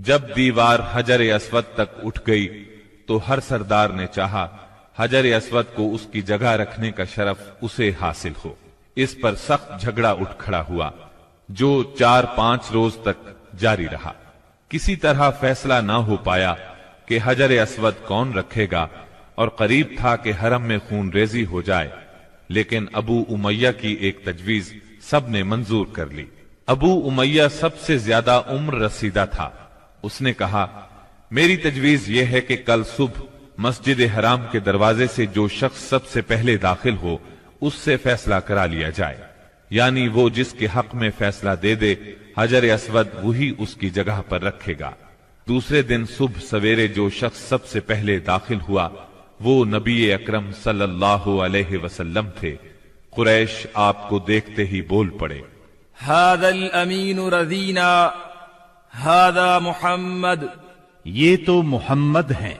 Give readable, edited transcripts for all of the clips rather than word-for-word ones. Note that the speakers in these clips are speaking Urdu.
جب دیوار حجر اسود تک اٹھ گئی تو ہر سردار نے چاہا حجر اسود کو اس کی جگہ رکھنے کا شرف اسے حاصل ہو۔ اس پر سخت جھگڑا اٹھ کھڑا ہوا جو 4-5 روز تک جاری رہا۔ کسی طرح فیصلہ نہ ہو پایا کہ حجر اسود کون رکھے گا، اور قریب تھا کہ حرم میں خون ریزی ہو جائے، لیکن ابو امیہ کی ایک تجویز سب نے منظور کر لی۔ ابو امیہ سب سے زیادہ عمر رسیدہ تھا۔ اس نے کہا، میری تجویز یہ ہے کہ کل صبح مسجد حرام کے دروازے سے جو شخص سب سے پہلے داخل ہو اس سے فیصلہ کرا لیا جائے، یعنی وہ جس کے حق میں فیصلہ دے دے حجر اسود وہی اس کی جگہ پر رکھے گا۔ دوسرے دن صبح سویرے جو شخص سب سے پہلے داخل ہوا وہ نبی اکرم صلی اللہ علیہ وسلم تھے۔ قریش آپ کو دیکھتے ہی بول پڑے، هذا الامین رضینا هذا محمد، یہ تو محمد ہیں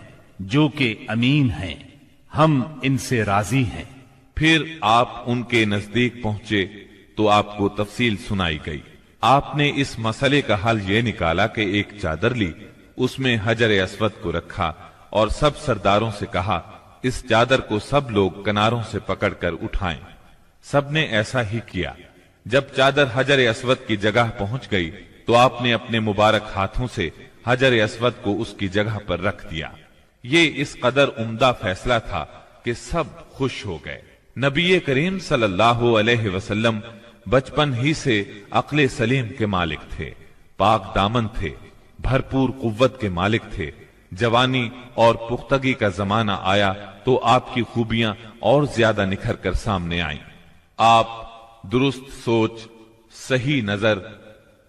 جو کہ امین ہیں، ہم ان سے راضی ہیں۔ پھر آپ ان کے نزدیک پہنچے تو آپ کو تفصیل سنائی گئی۔ آپ نے اس مسئلے کا حل یہ نکالا کہ ایک چادر لی، اس میں حجر اسود کو رکھا اور سب سرداروں سے کہا اس چادر کو سب لوگ کناروں سے پکڑ کر اٹھائیں۔ سب نے ایسا ہی کیا۔ جب چادر حجر اسود کی جگہ پہنچ گئی تو آپ نے اپنے مبارک ہاتھوں سے حجر اسود کو اس کی جگہ پر رکھ دیا۔ یہ اس قدر عمدہ فیصلہ تھا کہ سب خوش ہو گئے۔ نبی کریم صلی اللہ علیہ وسلم بچپن ہی سے عقل سلیم کے مالک تھے، پاک دامن تھے، بھرپور قوت کے مالک تھے۔ جوانی اور پختگی کا زمانہ آیا تو آپ کی خوبیاں اور زیادہ نکھر کر سامنے آئیں۔ آپ درست سوچ، صحیح نظر،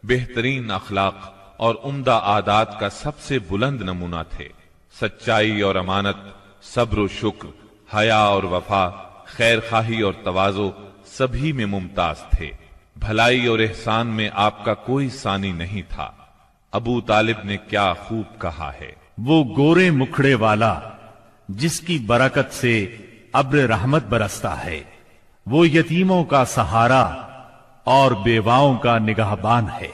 بہترین اخلاق اور عمدہ عادات کا سب سے بلند نمونہ تھے۔ سچائی اور امانت، صبر و شکر، حیا اور وفا، خیر خواہی اور تواضع سبھی میں ممتاز تھے۔ بھلائی اور احسان میں آپ کا کوئی ثانی نہیں تھا۔ ابو طالب نے کیا خوب کہا ہے، وہ گورے مکھڑے والا جس کی برکت سے ابر رحمت برستا ہے، وہ یتیموں کا سہارا اور بیواؤں کا نگہبان ہے۔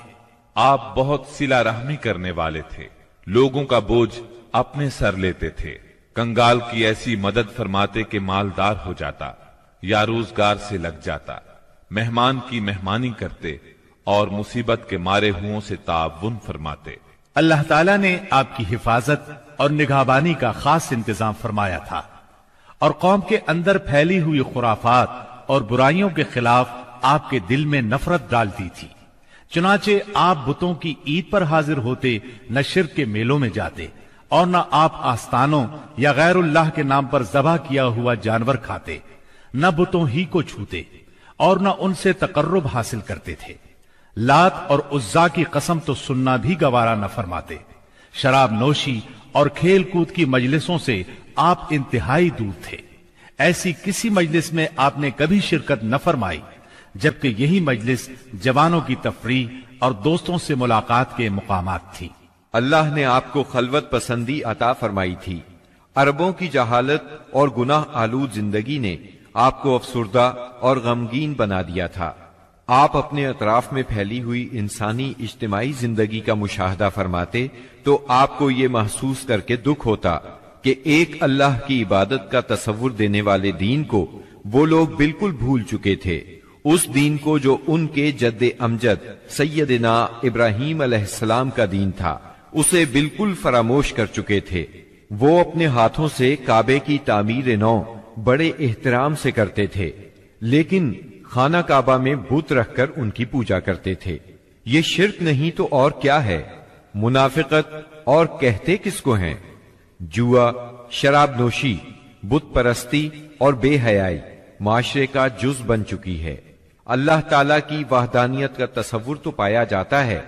آپ بہت صلہ رحمی کرنے والے تھے، لوگوں کا بوجھ اپنے سر لیتے تھے، کنگال کی ایسی مدد فرماتے کہ مالدار ہو جاتا یا روزگار سے لگ جاتا، مہمان کی مہمانی کرتے اور مصیبت کے مارے ہوں سے تعاون فرماتے۔ اللہ تعالیٰ نے آپ کی حفاظت اور نگہبانی کا خاص انتظام فرمایا تھا، اور قوم کے اندر پھیلی ہوئی خرافات اور برائیوں کے خلاف آپ کے دل میں نفرت ڈالتی تھی۔ چنانچہ آپ بتوں کی عید پر حاضر ہوتے، نہ شرک کے میلوں میں جاتے، اور نہ آپ آستانوں یا غیر اللہ کے نام پر ذبح کیا ہوا جانور کھاتے، نہ بتوں ہی کو چھوتے، اور نہ ان سے تقرب حاصل کرتے تھے۔ لات اور عزا کی قسم تو سننا بھی گوارا نہ فرماتے۔ شراب نوشی اور کھیل کود کی مجلسوں سے آپ انتہائی دور تھے۔ ایسی کسی مجلس میں آپ نے کبھی شرکت نہ فرمائی، جبکہ یہی مجلس جوانوں کی تفریح اور دوستوں سے ملاقات کے مقامات تھی۔ اللہ نے آپ کو خلوت پسندی عطا فرمائی تھی۔ عربوں کی جہالت اور گناہ آلود زندگی نے آپ کو افسردہ اور غمگین بنا دیا تھا۔ آپ اپنے اطراف میں پھیلی ہوئی انسانی اجتماعی زندگی کا مشاہدہ فرماتے تو آپ کو یہ محسوس کر کے دکھ ہوتا کہ ایک اللہ کی عبادت کا تصور دینے والے دین کو وہ لوگ بالکل بھول چکے تھے، اس دین کو جو ان کے جد امجد سیدنا ابراہیم علیہ السلام کا دین تھا، اسے بالکل فراموش کر چکے تھے۔ وہ اپنے ہاتھوں سے کعبے کی تعمیر نو بڑے احترام سے کرتے تھے، لیکن خانہ کعبہ میں بت رکھ کر ان کی پوجا کرتے تھے۔ یہ شرک نہیں تو اور کیا ہے؟ منافقت اور کہتے کس کو ہیں؟ جوا، شراب نوشی، بت پرستی اور بے حیائی معاشرے کا جز بن چکی ہے۔ اللہ تعالیٰ کی وحدانیت کا تصور تو پایا جاتا ہے،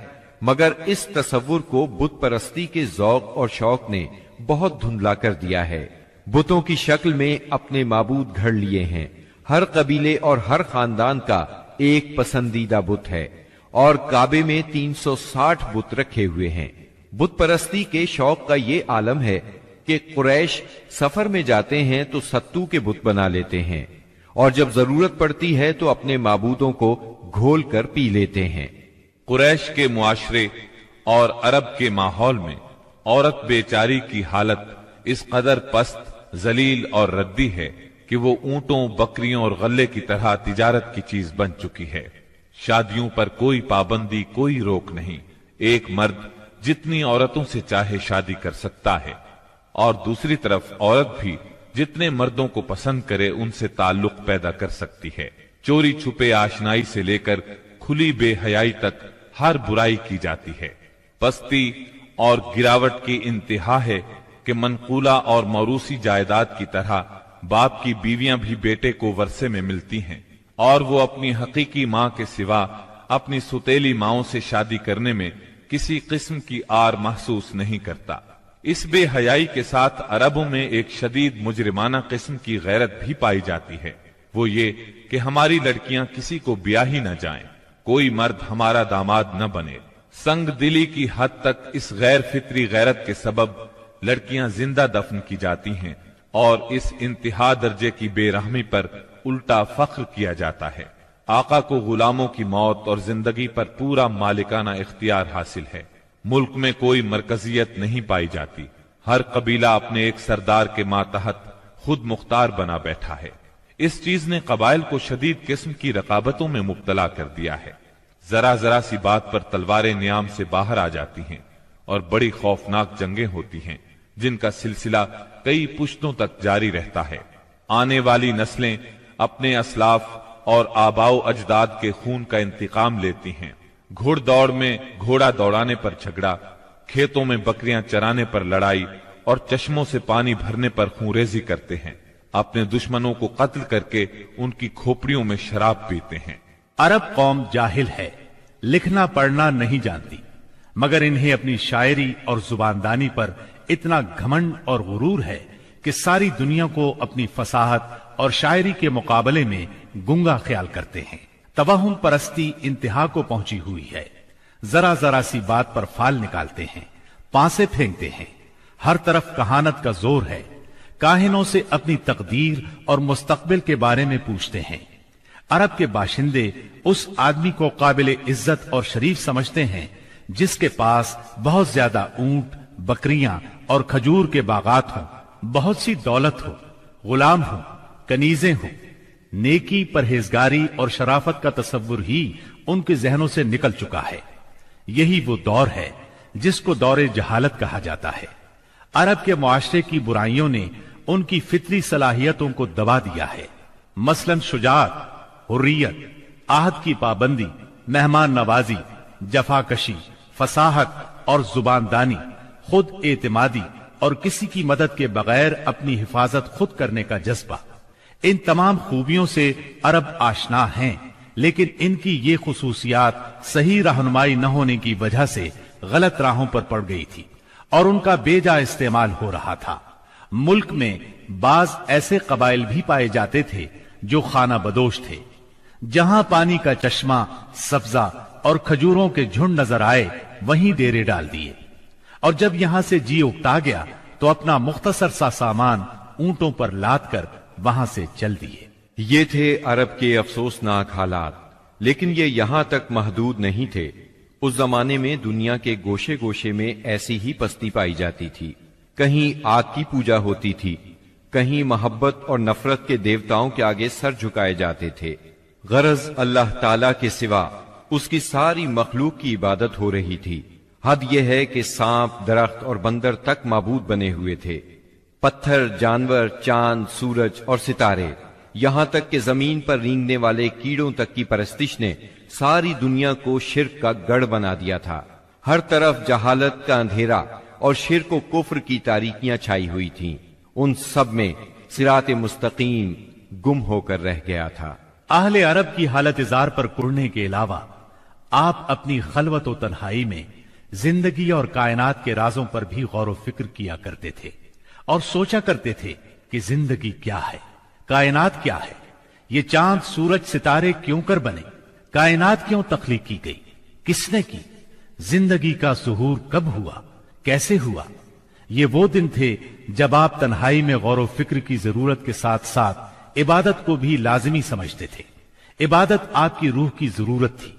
مگر اس تصور کو بت پرستی کے ذوق اور شوق نے بہت دھندلا کر دیا ہے۔ بتوں کی شکل میں اپنے معبود گھڑ لیے ہیں۔ ہر قبیلے اور ہر خاندان کا ایک پسندیدہ بت ہے، اور کعبے میں 360 بت رکھے ہوئے ہیں۔ بت پرستی کے شوق کا یہ عالم ہے کہ قریش سفر میں جاتے ہیں تو ستو کے بت بنا لیتے ہیں، اور جب ضرورت پڑتی ہے تو اپنے معبودوں کو گھول کر پی لیتے ہیں۔ قریش کے معاشرے اور عرب کے ماحول میں عورت بیچاری کی حالت اس قدر پست، ذلیل اور ردی ہے کہ وہ اونٹوں، بکریوں اور غلے کی طرح تجارت کی چیز بن چکی ہے۔ شادیوں پر کوئی پابندی، کوئی روک نہیں، ایک مرد جتنی عورتوں سے چاہے شادی کر سکتا ہے، اور دوسری طرف عورت بھی جتنے مردوں کو پسند کرے ان سے تعلق پیدا کر سکتی ہے۔ چوری چھپے آشنائی سے لے کر کھلی بے حیائی تک ہر برائی کی جاتی ہے۔ پستی اور گراوٹ کی انتہا ہے کہ منقولہ اور موروثی جائیداد کی طرح باپ کی بیویاں بھی بیٹے کو ورثے میں ملتی ہیں، اور وہ اپنی حقیقی ماں کے سوا اپنی ستیلی ماؤں سے شادی کرنے میں کسی قسم کی آر محسوس نہیں کرتا۔ اس بے حیائی کے ساتھ عربوں میں ایک شدید مجرمانہ قسم کی غیرت بھی پائی جاتی ہے، وہ یہ کہ ہماری لڑکیاں کسی کو بیاہ ہی نہ جائیں، کوئی مرد ہمارا داماد نہ بنے۔ سنگ دلی کی حد تک اس غیر فطری غیرت کے سبب لڑکیاں زندہ دفن کی جاتی ہیں، اور اس انتہا درجے کی بے رحمی پر الٹا فخر کیا جاتا ہے۔ آقا کو غلاموں کی موت اور زندگی پر پورا مالکانہ اختیار حاصل ہے۔ ملک میں کوئی مرکزیت نہیں پائی جاتی، ہر قبیلہ اپنے ایک سردار کے ماتحت خود مختار بنا بیٹھا ہے۔ اس چیز نے قبائل کو شدید قسم کی رقابتوں میں مبتلا کر دیا ہے۔ ذرا ذرا سی بات پر تلواریں نیام سے باہر آ جاتی ہیں، اور بڑی خوفناک جنگیں ہوتی ہیں جن کا سلسلہ کئی پشتوں تک جاری رہتا ہے۔ آنے والی نسلیں اپنے اسلاف اور آباء و اجداد کے خون کا انتقام لیتی ہیں۔ گھوڑ دوڑ میں گھوڑا دوڑانے پر جھگڑا، کھیتوں میں بکریاں چرانے پر لڑائی، اور چشموں سے پانی بھرنے پر خونریزی کرتے ہیں۔ اپنے دشمنوں کو قتل کر کے ان کی کھوپڑیوں میں شراب پیتے ہیں۔ عرب قوم جاہل ہے، لکھنا پڑھنا نہیں جانتی، مگر انہیں اپنی شاعری اور زباندانی پر اتنا گھمنڈ اور غرور ہے کہ ساری دنیا کو اپنی فصاحت اور شاعری کے مقابلے میں گنگا خیال کرتے ہیں۔ توہم پرستی انتہا کو پہنچی ہوئی ہے، ذرا ذرا سی بات پر فال نکالتے ہیں، پانسے پھینکتے ہیں، ہر طرف کہانت کا زور ہے، کاہنوں سے اپنی تقدیر اور مستقبل کے بارے میں پوچھتے ہیں۔ عرب کے باشندے اس آدمی کو قابل عزت اور شریف سمجھتے ہیں جس کے پاس بہت زیادہ اونٹ، بکریاں اور کھجور کے باغات ہوں، بہت سی دولت ہو، غلام ہوں، کنیزیں ہوں۔ نیکی، پرہیزگاری اور شرافت کا تصور ہی ان کے ذہنوں سے نکل چکا ہے۔ یہی وہ دور ہے جس کو دور جہالت کہا جاتا ہے۔ عرب کے معاشرے کی برائیوں نے ان کی فطری صلاحیتوں کو دبا دیا ہے، مثلاً شجاعت، حریت، عہد کی پابندی، مہمان نوازی، جفاکشی، فصاحت اور زباندانی، خود اعتمادی اور کسی کی مدد کے بغیر اپنی حفاظت خود کرنے کا جذبہ۔ ان تمام خوبیوں سے عرب آشنا ہیں، لیکن ان کی یہ خصوصیات صحیح رہنمائی نہ ہونے کی وجہ سے غلط راہوں پر پڑ گئی تھی اور ان کا بے جا استعمال ہو رہا تھا۔ ملک میں بعض ایسے قبائل بھی پائے جاتے تھے جو خانہ بدوش تھے، جہاں پانی کا چشمہ، سبزہ اور کھجوروں کے جھنڈ نظر آئے وہیں ڈیرے ڈال دیے، اور جب یہاں سے جی اکتا گیا تو اپنا مختصر سا سامان اونٹوں پر لاد کر وہاں سے چل دیے۔ یہ تھے عرب کے افسوسناک حالات، لیکن یہ یہاں تک محدود نہیں تھے۔ اس زمانے میں دنیا کے گوشے گوشے میں ایسی ہی پستی پائی جاتی تھی۔ کہیں آگ کی پوجا ہوتی تھی، کہیں محبت اور نفرت کے دیوتاؤں کے آگے سر جھکائے جاتے تھے۔ غرض اللہ تعالی کے سوا اس کی ساری مخلوق کی عبادت ہو رہی تھی۔ حد یہ ہے کہ سانپ، درخت اور بندر تک معبود بنے ہوئے تھے۔ پتھر، جانور، چاند، سورج اور ستارے، یہاں تک کہ زمین پر رینگنے والے کیڑوں تک کی پرستش نے ساری دنیا کو شرک کا گڑھ بنا دیا تھا۔ ہر طرف جہالت کا اندھیرا اور شرک و کفر کی تاریکیاں چھائی ہوئی تھیں۔ ان سب میں صراط مستقیم گم ہو کر رہ گیا تھا۔ اہل عرب کی حالت زار پر کڑنے کے علاوہ آپ اپنی خلوت و تنہائی میں زندگی اور کائنات کے رازوں پر بھی غور و فکر کیا کرتے تھے اور سوچا کرتے تھے کہ زندگی کیا ہے، کائنات کیا ہے، یہ چاند، سورج، ستارے کیوں کر بنے، کائنات کیوں تخلیق کی گئی، کس نے کی، زندگی کا ظہور کب ہوا، کیسے ہوا۔ یہ وہ دن تھے جب آپ تنہائی میں غور و فکر کی ضرورت کے ساتھ ساتھ عبادت کو بھی لازمی سمجھتے تھے۔ عبادت آپ کی روح کی ضرورت تھی،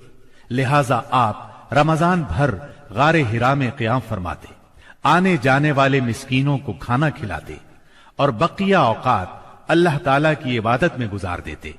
لہذا آپ رمضان بھر غار ہرا میں قیام فرماتے، آنے جانے والے مسکینوں کو کھانا کھلاتے اور بقیہ اوقات اللہ تعالیٰ کی عبادت میں گزار دیتے۔